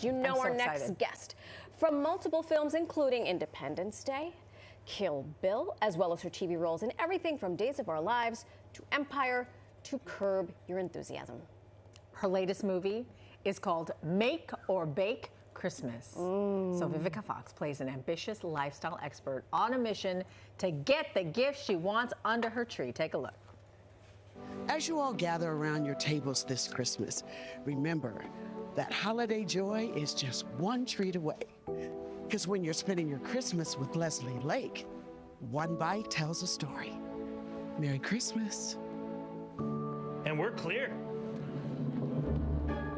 You know I'm so our next excited. guest from multiple films, including Independence Day, Kill Bill, as well as her TV roles in everything from Days of Our Lives to Empire to Curb Your Enthusiasm. Her latest movie is called Make or Bake Christmas. So Vivica Fox plays an ambitious lifestyle expert on a mission to get the gift she wants under her tree. Take a look. As you all gather around your tables this Christmas, remember that holiday joy is just one treat away. Because when you're spending your Christmas with Leslie Lake, one bite tells a story. Merry Christmas. And we're clear.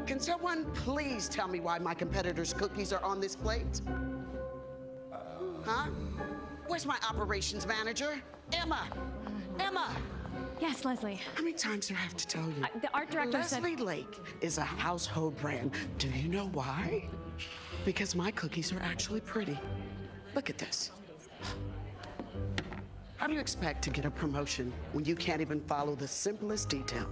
Can someone please tell me why my competitor's cookies are on this plate? Huh? Where's my operations manager? Emma! Emma! Yes, Leslie. How many times do I have to tell you? The art director said... Leslie Lake is a household brand. Do you know why? Because my cookies are actually pretty. Look at this. How do you expect to get a promotion when you can't even follow the simplest detail?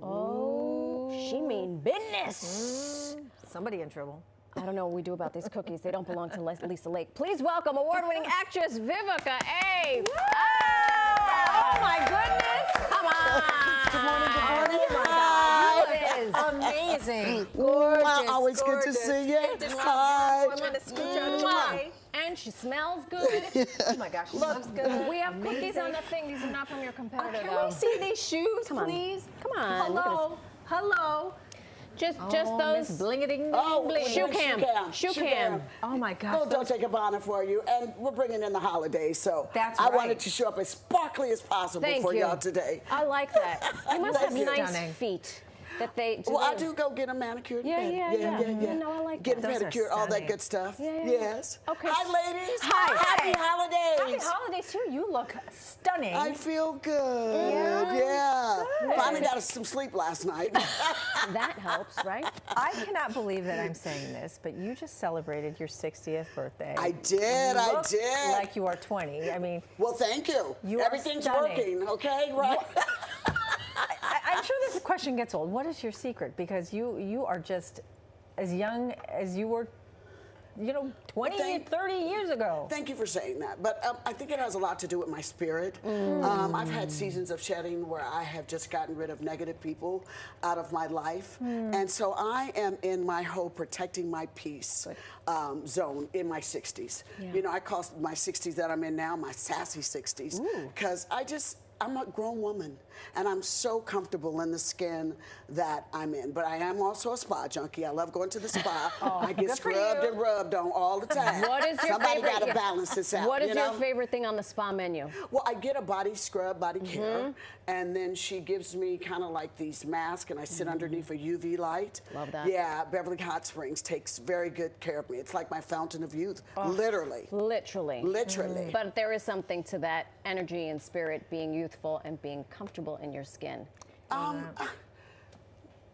Oh, she mean business. Somebody in trouble. I don't know what we do about these cookies. They don't belong to Lisa Lake. Please welcome award-winning actress Vivica A. Oh my goodness! Come on! Good morning, good morning. Oh my God, you look amazing. Gorgeous, always good to see you. Hi. I'm gonna scooch out of the way. And she smells good. Oh my gosh, she looks good. We have cookies on the thing. These are not from your competitor, Can though. we see these shoes, Come on. please? Come on. Look at Hello. Hello. Just Oh, those. Miss Bling-a-ding, Oh, bling. Shoe cam. Shoe cam. Oh my gosh. Oh, don't take a bonnet for you. And we're bringing in the holidays, so That's I right. wanted to show up as sparkly as possible Thank for you. y'all today. I like that. You must have Thank you. nice Stunning. feet. That they do. Well, I do go get a manicure. Yeah. No, I like Get that. Those are pedicure, all that stunning. good stuff. Yeah. Yes. Okay. Hi, ladies. Hi. Happy holidays. Happy holidays too. You look stunning. I feel good. Yeah. Finally got some sleep last night. That helps, right? I cannot believe that I'm saying this, but you just celebrated your 60th birthday. I did. I Look did. Like you are 20. I mean, Well, thank you. You are Everything's stunning. working, okay? Right? I'm sure this question gets old. What is your secret? Because you are just as young as you were, 20, 30 years ago. Thank you for saying that. But I think it has a lot to do with my spirit. I've had seasons of shedding where I have just gotten rid of negative people out of my life. And so I am in my whole protecting my peace zone in my 60s. Yeah. I call my 60s that I'm in now my sassy 60s. Because I'm a grown woman, and I'm so comfortable in the skin that I'm in. But I am also a spa junkie. I love going to the spa. I get good for scrubbed you. and rubbed on all the time. What is your Somebody favorite? got to balance this out. What is you your know? favorite thing on the spa menu? Well, I get a body scrub, body care, and then she gives me kind of like these masks, and I sit underneath a UV light. Love that. Yeah, Beverly Hot Springs takes very good care of me. It's like my fountain of youth, literally. Literally. Literally. But there is something to that energy and spirit, being youthful and being comfortable in your skin.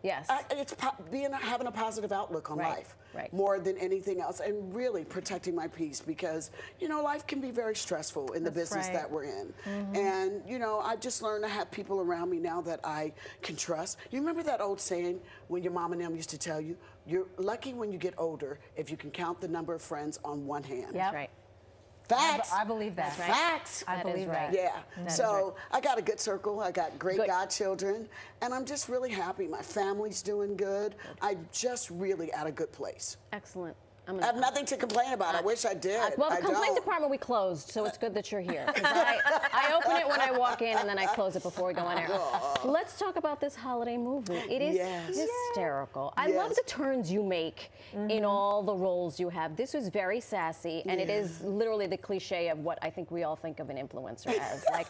Yes. It's having a positive outlook on life, more than anything else, and really protecting my peace because life can be very stressful in the business that we're in, and I've just learned to have people around me now that I can trust. You remember that old saying when your mom and them used to tell you, "You're lucky when you get older if you can count the number of friends on one hand." That's right. Facts. I believe that. That's right. Facts. I That believe is right. that. Yeah. That is So I got a good circle. I got great Good. godchildren, and I'm just really happy. My family's doing good. I'm just really at a good place. Excellent. I have nothing to complain about. I wish I did. Well, the I complaint don't. department we closed, so it's good that you're here. 'Cause I open it when I walk in, and then I close it before we go on air. Let's talk about this holiday movie. It is hysterical. I love the turns you make in all the roles you have. This was very sassy, and it is literally the cliche of what I think we all think of an influencer as. Like,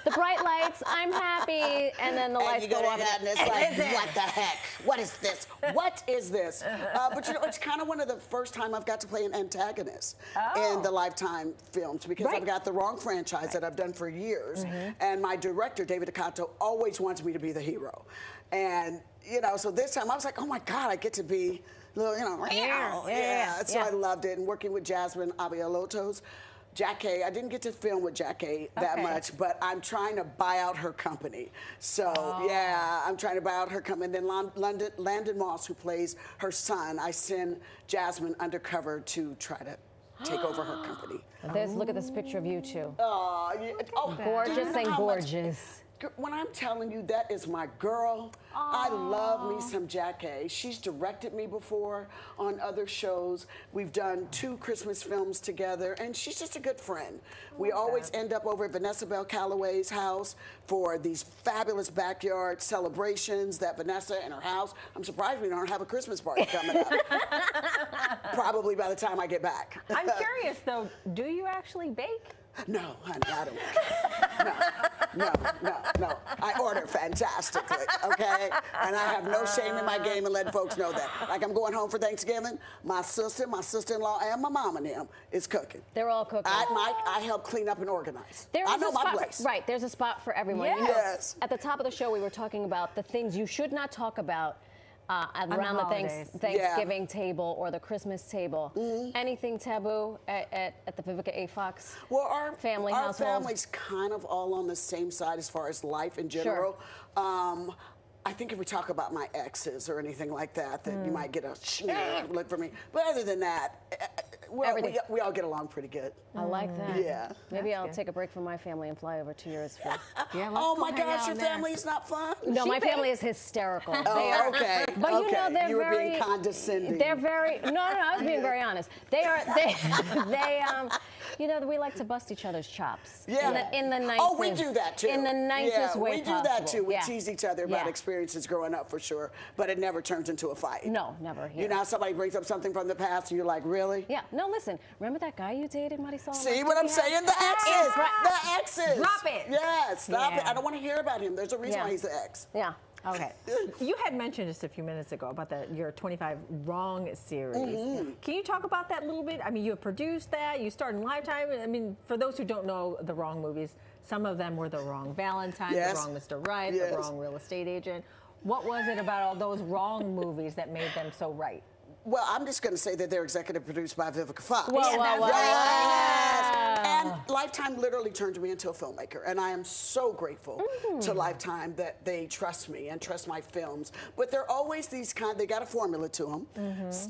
the bright lights, I'm happy, and then the lights go off. And it's like, what the heck? What is this? What is this? But it's kind of one of the first time I've got to play an antagonist in the Lifetime films because I've got the wrong franchise that I've done for years. And my director, David A, always wants me to be the hero. And, so this time I was like, oh my God, I get to be, So I loved it. And working with Jasmine Abialotos, Jack A. I didn't get to film with Jack A. that much, but I'm trying to buy out her company. So yeah, I'm trying to buy out her company. And then Landon Moss, who plays her son, I send Jasmine undercover to try to take over her company. Look at this picture of you two. Oh, yeah. Gorgeous and gorgeous. When I'm telling you, that is my girl. I love me some Jack A. She's directed me before on other shows. We've done 2 Christmas films together, and she's just a good friend. We always end up over at Vanessa Bell Calloway's house for these fabulous backyard celebrations that Vanessa and her house. I'm surprised we don't have a Christmas party coming up. Probably by the time I get back. I'm curious, though, do you actually bake? No, honey, I don't. No. I order fantastically, okay? And I have no shame in my game and letting folks know that. Like I'm going home for Thanksgiving, my sister-in-law, and my mom and them is cooking. They're all cooking. I help clean up and organize. I know my place. Right, there's a spot for everyone. Yes. You know, at the top of the show, we were talking about the things you should not talk about around the Thanksgiving table or the Christmas table. Anything taboo at the Vivica A. Fox our household? family's kind of all on the same side as far as life in general. Sure. I think if we talk about my exes or anything like that, then you might get a look for me. But other than that, we all get along pretty good. I like that. Yeah. Maybe I'll take a break from my family and fly over to yours. Oh my gosh, your family is not fun? No, my family is hysterical. Oh, okay. But you know, they're you were very being condescending. They're very no, I was being very honest. They you know, we like to bust each other's chops. Yeah. In the nicest. Oh, we do that too. In the nicest way we do possible. that too. We tease each other about experiences growing up for sure, but it never turns into a fight. No, never. Here. You know, somebody brings up something from the past, and you're like, really? Yeah. No, listen. Remember that guy you dated, Marisol? See what I'm saying? The exes. The exes. Drop it. Yeah, stop it. I don't want to hear about him. There's a reason why he's the ex. Yeah. Okay. You had mentioned just a few minutes ago about your 25 Wrong series. Can you talk about that a little bit? I mean, you have produced that. You starred in Lifetime. I mean, for those who don't know the Wrong movies, some of them were The Wrong Valentine, The Wrong Mr. Right, The Wrong Real Estate Agent. What was it about all those wrong movies that made them so right? Well, I'm just going to say that they're executive produced by Vivica Fox. Yes. And Lifetime literally turned me into a filmmaker, and I am so grateful to Lifetime that they trust me and trust my films. But they're always these they got a formula to them.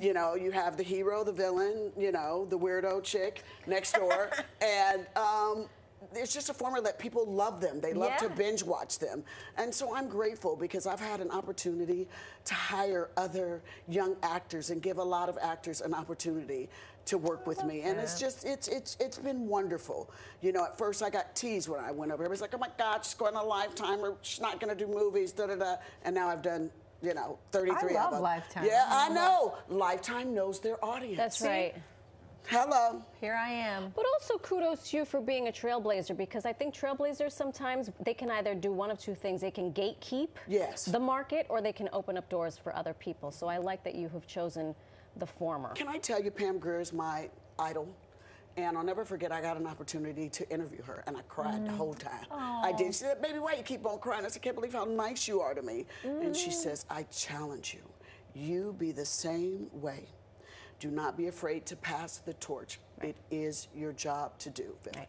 You know, you have the hero, the villain, you know, the weirdo chick next door, and it's just a formula that people love them. They love to binge watch them. And so I'm grateful because I've had an opportunity to hire other young actors and give a lot of actors an opportunity to work with me. And it's just, it's been wonderful. You know, at first I got teased when I went over. Everybody's like, oh my God, she's going to Lifetime, or she's not going to do movies, da-da-da. And now I've done, you know, 33 of them. I love Lifetime. Yeah, I know. Lifetime knows their audience. That's right. Hello. Here I am. But also kudos to you for being a trailblazer, because I think trailblazers sometimes they can either do one of two things. They can gatekeep the market, or they can open up doors for other people. So I like that you have chosen the former. Can I tell you, Pam Grier is my idol. And I'll never forget, I got an opportunity to interview her, and I cried the whole time. I did. She said, baby, why you keep on crying? I said, I can't believe how nice you are to me. And she says, I challenge you. You be the same way. Do not be afraid to pass the torch. It is your job to do, Vivica.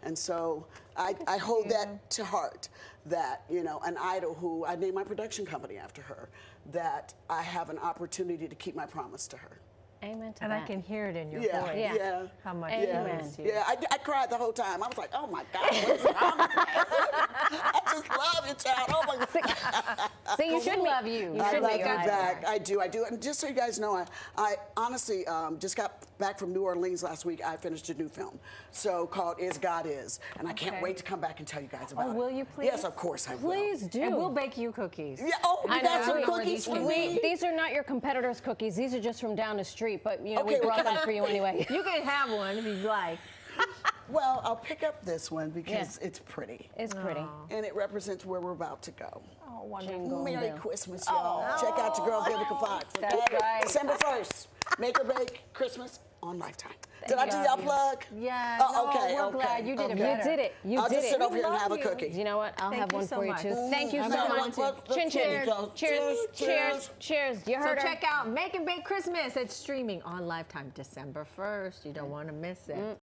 And so I hold that to heart, that, you know, an idol who I named my production company after her, that I have an opportunity to keep my promise to her. Amen to that. And I can hear it in your voice. Yeah. How much Amen. Yeah, I cried the whole time. I was like, oh my God, what's wrong with me? I just love you, child. Oh my God. See, you should love you. I love you back. I do. And just so you guys know, I honestly just got back from New Orleans last week. I finished a new film, called Is God Is. And I can't wait to come back and tell you guys about it. Will you please? Yes, of course I will. Please do. And we'll bake you cookies. Yeah, you got some cookies for me? These are not your competitors' cookies. These are just from down the street, but you know, we brought them for you anyway. You can have one if you'd like. Well, I'll pick up this one because it's pretty. It's pretty. And it represents where we're about to go. Oh, wonderful. Merry Christmas, y'all. Check out your girl, Vivica Fox. That's right. December 1st. Make or bake Christmas on Lifetime. Did I do y'all plug? Yeah. We're glad you did it better. You did it. I'll just sit over here and have a cookie. You know what? I'll have one for you too. Thank you so much. Chin Chin. Cheers. Cheers. Cheers. You heard her. So check out Make and Bake Christmas. It's streaming on Lifetime December 1st. You don't want to miss it.